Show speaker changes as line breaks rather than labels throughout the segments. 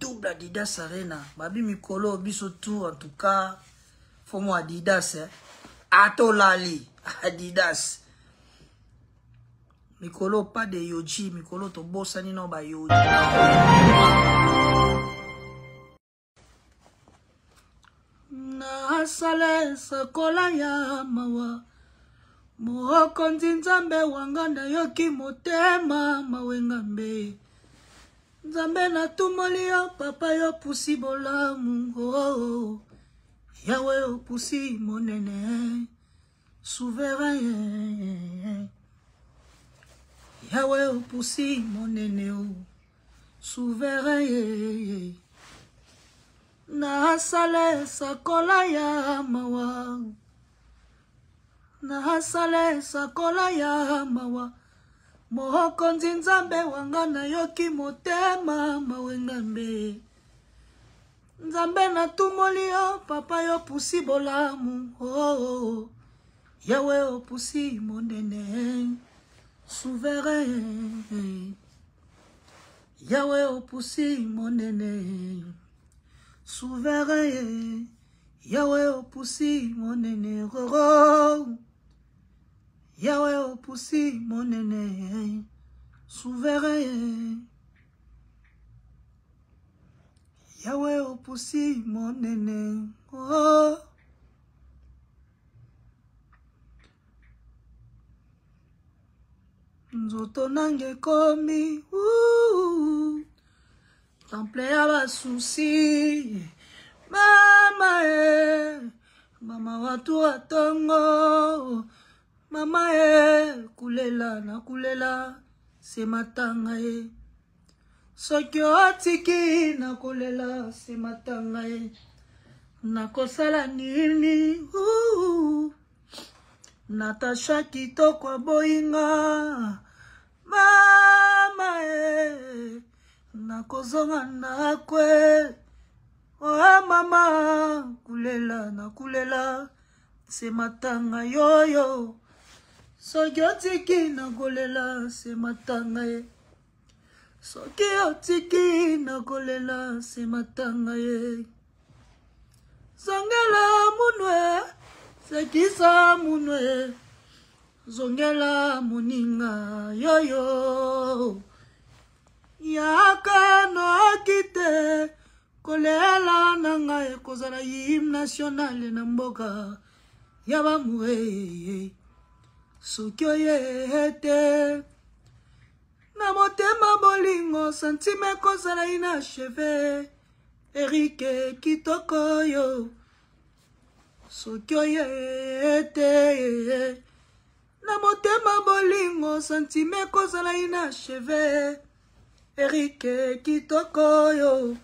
double Adidas Arena. Babi Mikolo, biso tout, en tout cas. Faut moi Adidas, hein. Ato Lali, Adidas. Mikolo, pas de Yoji. Mikolo, to bossani non ba Yoji. Na sale sakola ya mawa. Mohoko nzambe wanga na yoki motema mawengambe. Nzambe na tumoli yo papa yo pusi bolamu. Oh, Yawe o pusi monene. Souverain. Yawe o pusi monene o. Souverain. Na sale sakola ya mawa. Na sale sakola ya mawa. Mohoko nzambe wanga na yoki motema mawengambe. Nzambe na tumoli yo papa yo pusi bolamu. Oh, Yawe o pusi monene. Souverain. Yawe o pusi monene. Souverain. Yawe o pusi monene. Roro. Yawe o pusi monene. Souverain. Yawe o pusi monene. Oh. Nzoto nange komi. Temple ya basusi. Mama mama watu atongo. Mama kulela na kulela. Se matanga Soki otiki na kulela se matanga Nakosala nini Natasha kitoko boinga. Mama nakozonga nakwe. Oh mama kulela na kulela se matanga yoyo. Soki otiki na kulela se matanga Soki otiki na kulela se matanga Zongela munwe sekisa munwe. Zongela muninga yoyo. Yaka no akite kolela nanga kozala hymne national na mboka yaba muwe. Soki oyete na motema bolingo sentime kozala inacheve. Erike kitoko yo. Soki oyete na motema bolingo sentime kozala inacheve. Erike kitoko yo.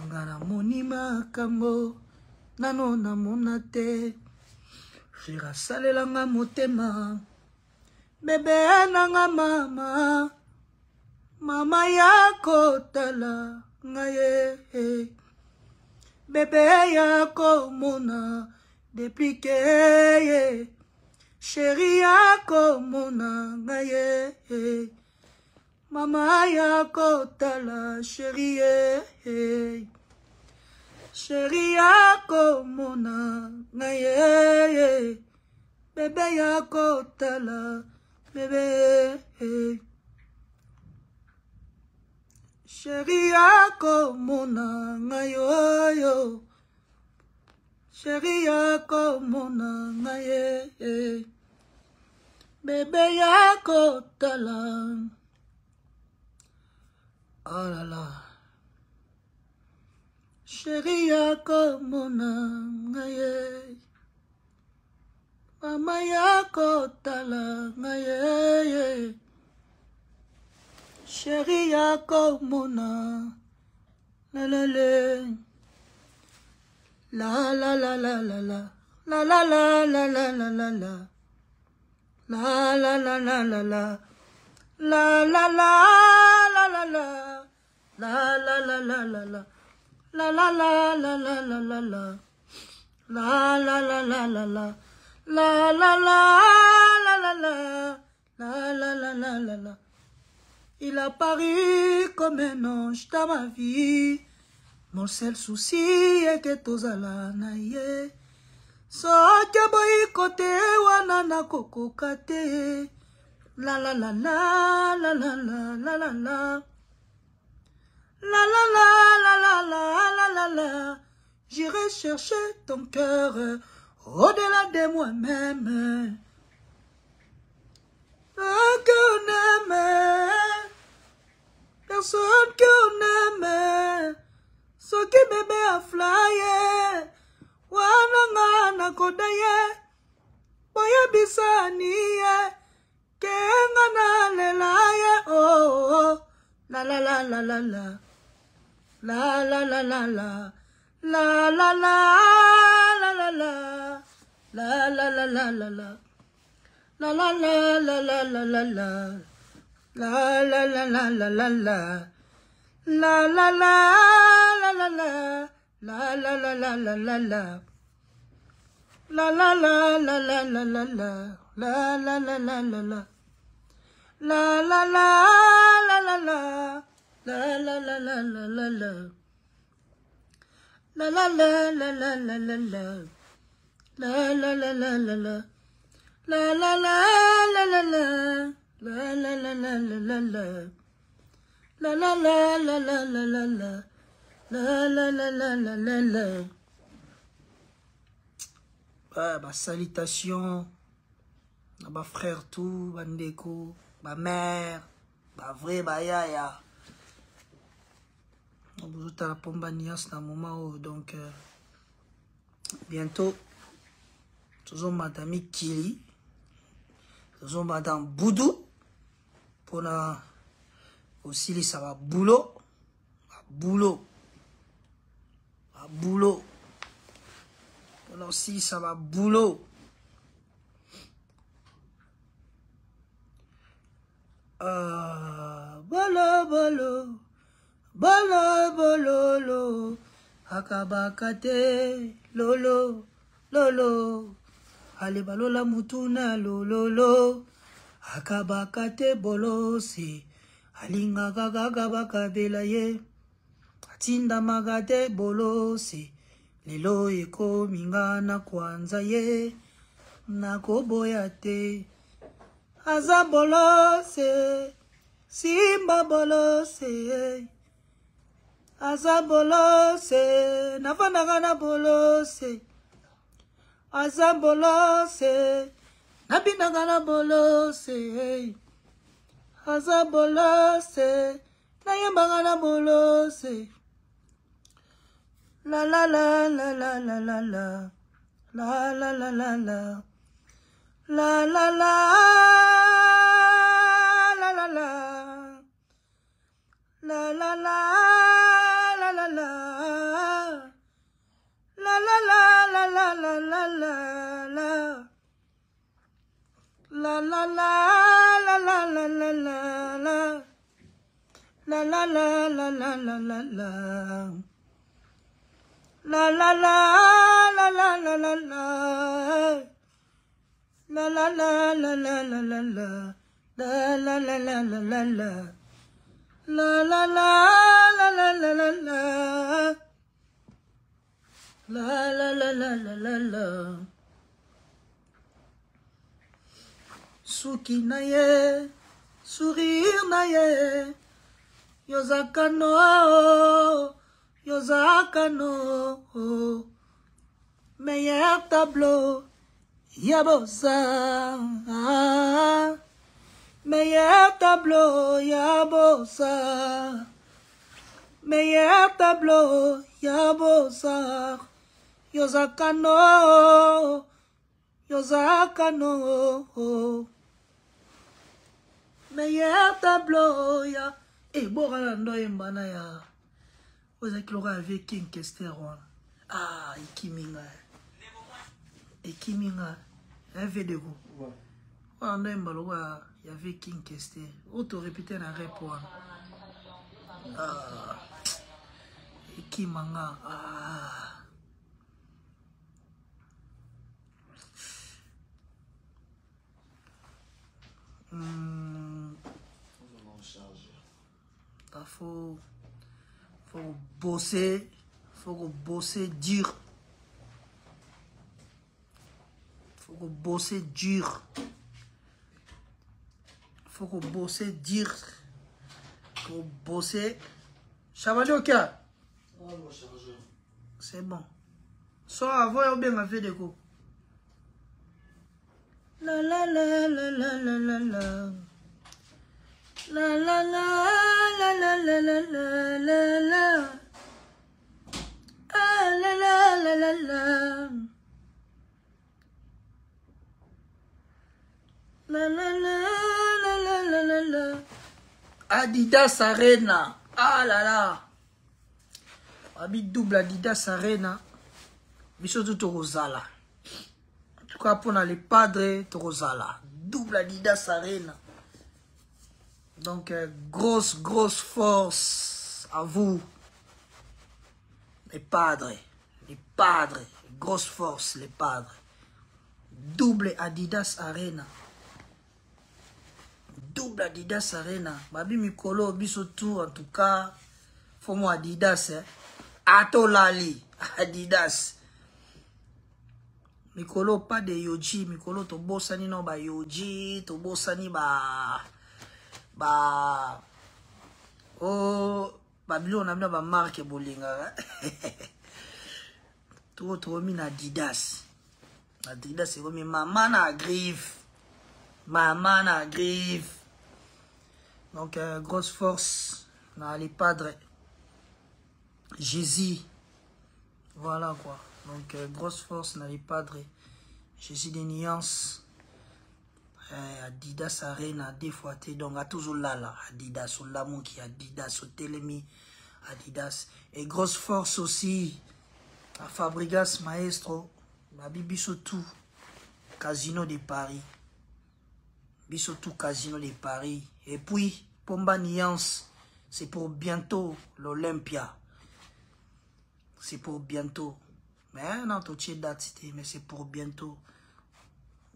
Ngara monima kambo nano na monate. Jira salelanga motema. Bebe nanga mama. Mama yako tala ngaye. Bebe yako mona depike. Chéri yako mona ngaye. Mama yako tala chéri. Chéri yako mona ngaye. Bebe yako tala bebe. Chéri yako mona ngayo. Chéri yako mona ngaye. Bebe yako tala. Oh là là. Chéri yako mona ngaye. Mama yako tala ngaye. Chéri yako mona. La la la. La la la la la la. La la la la la la la la. La la la la la la. La la la la la la. La la la la la la. La la la la la la la la. La la la la la la. La la la la la la. La la la la la la. Il a paru comme un ange dans ma vie. Mon seul souci est que tozala na ye. Soki boyi kote wana na kokoka te. La la la la la la la la la la. La la la la la la la la la. J'irai chercher ton cœur au-delà de moi-même. Qu'on aime, personne qu'on aime. Ce qui me met à flyer, wana na kodaye, boya bisaniye, kenga na lelaye, oh oh, la la la la la la, la la la la la, la la la la la la, la la la la la la. La la la la la la la la. La la la la la la la. La la la la la la. La la la la la la la. La la la la la la la la. La la la la la la. La la la la la la. La la la la la la la. La la la la la la la la. La la la la la la. La la la la la la, la la la la la la la, la la la la la la la la, la la la la la la la. Ah, bah salutations à ma frère tout, bandeko, ma mère, ma vraie yaya. On à la pompe nias dans moment donc bientôt. Toujours madame Kili. Nous sommes dans Boudou pour aussi ça va boulot, boulot, boulot. Pour aussi ça va boulot. Bolo bolo, bolo bolo lo, akabakate lolo lolo. Ale balola mutuna lololo akabakate bolosi alinga gaga bakabela ye atinda magate bolosi lelo eko mingana kwanza ye nakoboya te aza bolose simba bolose aza bolose nafandaka na bolose Azabolose, nabinagana bolose, Azabolose, nayembagana bolose, la la la la la la la la, la la la la la, la la la la la la, la la la la la la. La la la la la la la la la. La la la la la la la la la. La la la la la la la la. La la la la la la la la. La la la la la la la la. La la la la la la la. La la la la la la la la. La la la la la la la. Suki na ye, sourire na ye. Yozakano, Yozakano. Meilleur tableau, Yabosa. Meilleur tableau, Yabosa. Meilleur tableau, Yabosa. Yozakano, Yozakano. Meilleur tableau, ya. Eh, Boralando Mbana ya. Vous avez cloré avec King Kester. Ah, Ikiminga. Ikiminga. Un vidéo. On a Mbaloa, il y avait King Kester. Auto répété la réponse. Ah. Ikimanga. Ah. Faut bosser dur. Faut bosser dur. Faut bosser dur. Faut bosser. Chavalier au cas. C'est bon. Soit avant ou bien ma fait des coups. La la la la la la la la. La la la la la la la la la la. Ah la la la la la. La la la la la la la la. Adidas Arena. Ah là là. Abi double Adidas Arena. Biso tout Rosala. En tout cas pour les padres Rosala. Double Adidas Arena. Donc grosse force à vous. Les padres. Grosse force les padres. Double Adidas Arena. Double Adidas Arena. Babi Mikolo biso tout en tout cas. Faut moi Adidas. Atolali Adidas. Mikolo pas de Yoji. Mikolo to bosani no ba Yoji. To bosani ba oh Babylon on a ba marque bolinga. Trop mis Adidas. Adidas c'est comme maman na griffe. Maman na griffe. Donc grosse force dans les padres. Jésus. Voilà quoi. Donc grosse force dans les padres. Jésus des nuances. Adidas Arena deux fois donc à toujours là Adidas au Lamon qui Adidas au Télémi Adidas et grosse force aussi à Fabregas Maestro Babi Bissotou Casino de Paris Bissotou Casino de Paris et puis Pomba Nuance c'est pour bientôt l'Olympia c'est pour bientôt mais non tout est date mais c'est pour bientôt.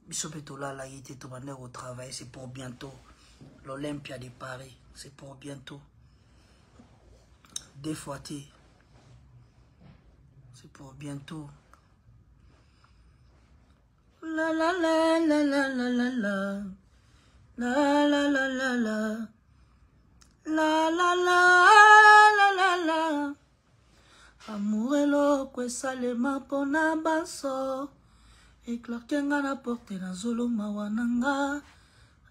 Bissopetola là, il était au travail, c'est pour bientôt. L'Olympia de Paris, c'est pour bientôt. Deux fois, c'est pour bientôt. La la la la la la la la. La la la la la. La la la la la la. Amourelo kwe salema pona baso. Eklarkenga na porte na zolo mawananga.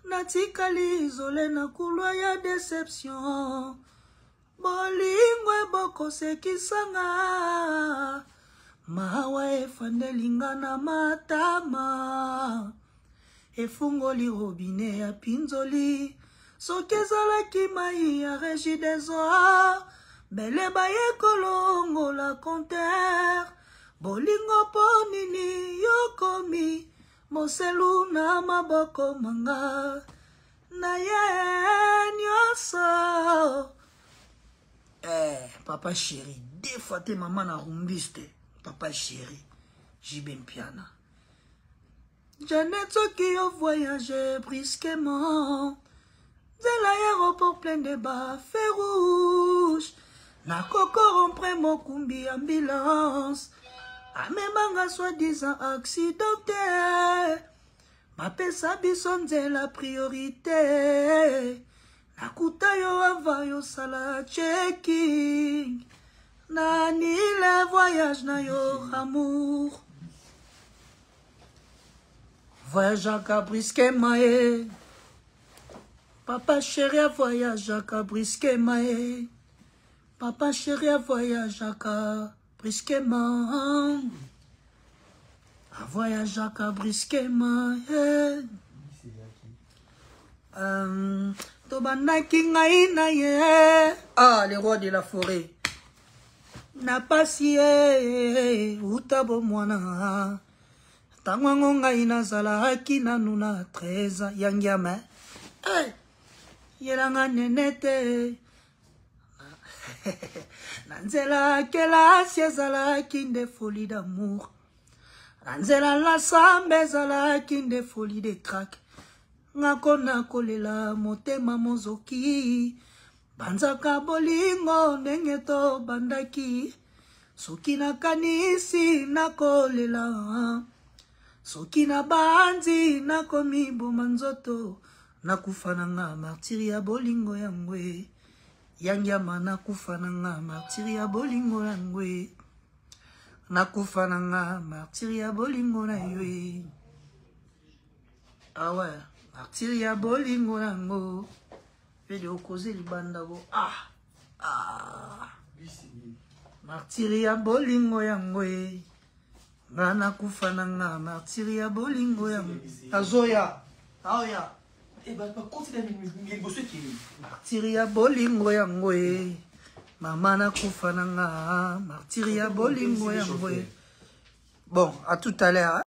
Natikali izole na kulwa ya deception. Bolingwe boko sekisanga. Mawa efandelinga na matama. Efungoli robine ya pinzoli. Sokezalaki mai ya régie des oies. Bele baye kolongo la compteur. Bolingo ponini yokomi. Moselu na maboko manga. Na ye nyoso. Papa chéri. Des fois tes maman na rumbiste. Papa chéri. Jibem piana. Janet qui a voyagé brusquement. C'est l'aéroport plein de bas, feu rouge. Na koko rompre mokumbi ambulance. Amemanga soi-disant accidenté. Ma pesa bisonze la priorité. Nakuta yo avayo sala checking. Nani le voyage na yo amour. Voyage à Cabrisque Maé. Papa chéri a voyage à Cabrisque Maé. Papa chéri a voyage à Cabrisque Maé. A voyage à Cabrisque Maé. Tobanaki ngai na ye. Ah, les rois de la forêt. Na pasie utabo mwana. Tangwango ngai nazalaki nanu na 13 yangiame. Yelanga nenete. Nanzela kelasi ezalaki nde folie d'amour. Nanzela la sambe ezalaki nde folie de crack. Ngako na kolela motema mozoki. banzaka bolingo ndenge to bandaki soki nakanisi nakolela soki na banzi nakomiboma nzoto nakufa nanga martiri ya bolingo yangwe yangyama nakufa nanga martiri ya bolingo yangwe nakufa nanga martiri ya bolingo na yo awa martiri ya bolingo yango vede okoze libanda go martiri ya bolingo yango nga nakufa nanga martiri ya bolingo yango azoya aoya martiri ya bolingo yango mama nakufa nanga martiri ya bolingo yango bon à tout à l'heure.